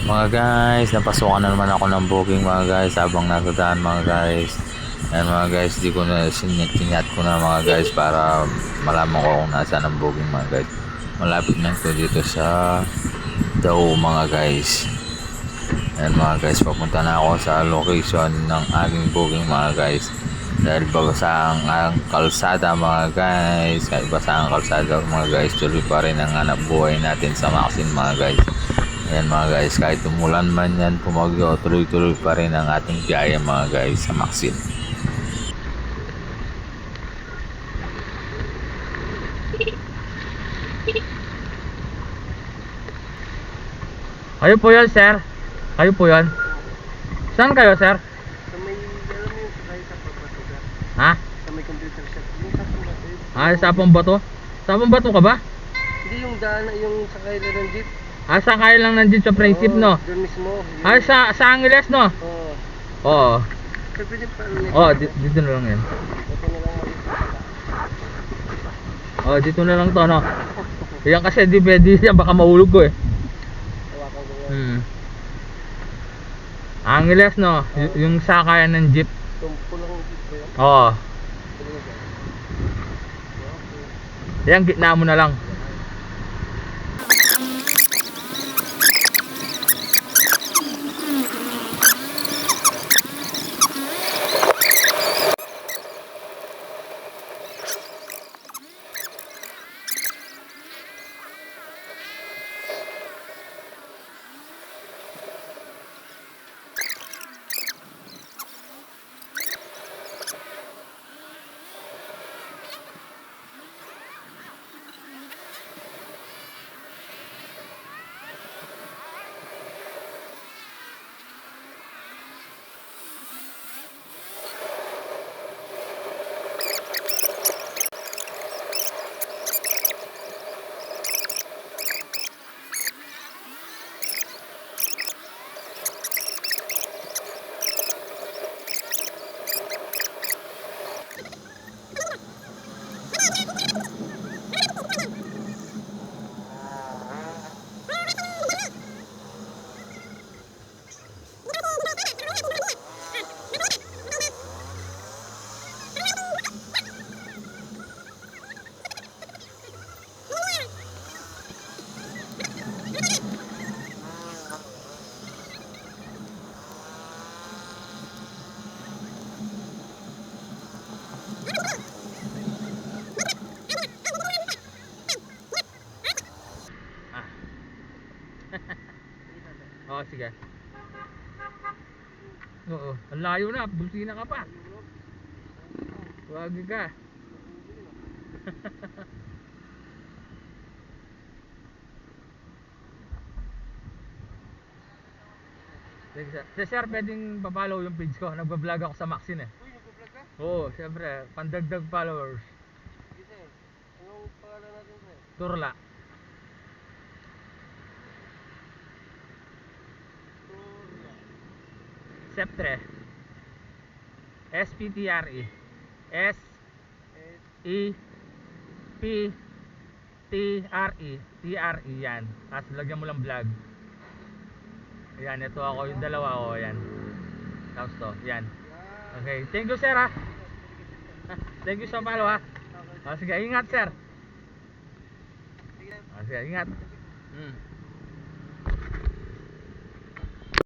Mga guys, napasukan na naman ako ng booking mga guys habang nasa daan mga guys. Ayan mga guys, di ko na sinyat ko na mga guys para malaman ko kung nasaan ang booking mga guys. Malapit na ito dito sa Daw mga guys. Ayan mga guys, papunta na ako sa location ng aking booking mga guys. Dahil basa ang kalsada mga guys. Kahit basa ang kalsada mga guys, tuloy pa rin ang hanap buhay natin sa Maxine mga guys. Ayan mga guys, kahit umulan man yan, pumagyo, tuloy-tuloy pa rin ang ating biyaya mga guys sa Maxine. Kayo po yun, sir? Kayo po yun? Saan kayo, sir? Sa may, alam mo yung sakay sa pagbatugan. Ha? Sa may computer shop. Yung sa pagbatugan. Ah, sa Pambato? Sa Pambato ka ba? Hindi yung daan, yung sakay na ng jeep. Ah, sakay lang nandiyan sa Prinsip, no? Doon mismo. Ah, sa Angeles, no? Oo. Oo. So, pwede pa ano nito? Oo, dito na lang yan. Ito na lang mali. Oo, dito na lang to, no? Yan kasi di pwede yan, baka mahulog ko eh. Hawakan ko yan. Angeles, no? Yung sakayan ng jeep. Tumpo lang yung jeep ba yan? Oo. Pwede na ba? Yan, gitna mo na lang. Oo, sige. Oo, ang layo na, busina ka pa. Wag ka. Sir, pwedeng pa-follow yung page ko. Nagba-vlog ako sa Maxine eh. Uy, nag-vlog ka? Oo, syempre, pandagdag followers. Sige. Anong pangalan natin sir? Turla. Turla. Septre. SPTRE. S E P T R E. TRE yan. Tapos lagyan mo lang vlog. Ayan, ito ako yung dalawa ko, ayan. Tapos to, yan. Okay, thank you sir ha. Thank you sa follow ha. Sige, ingat sir. Sige, ingat.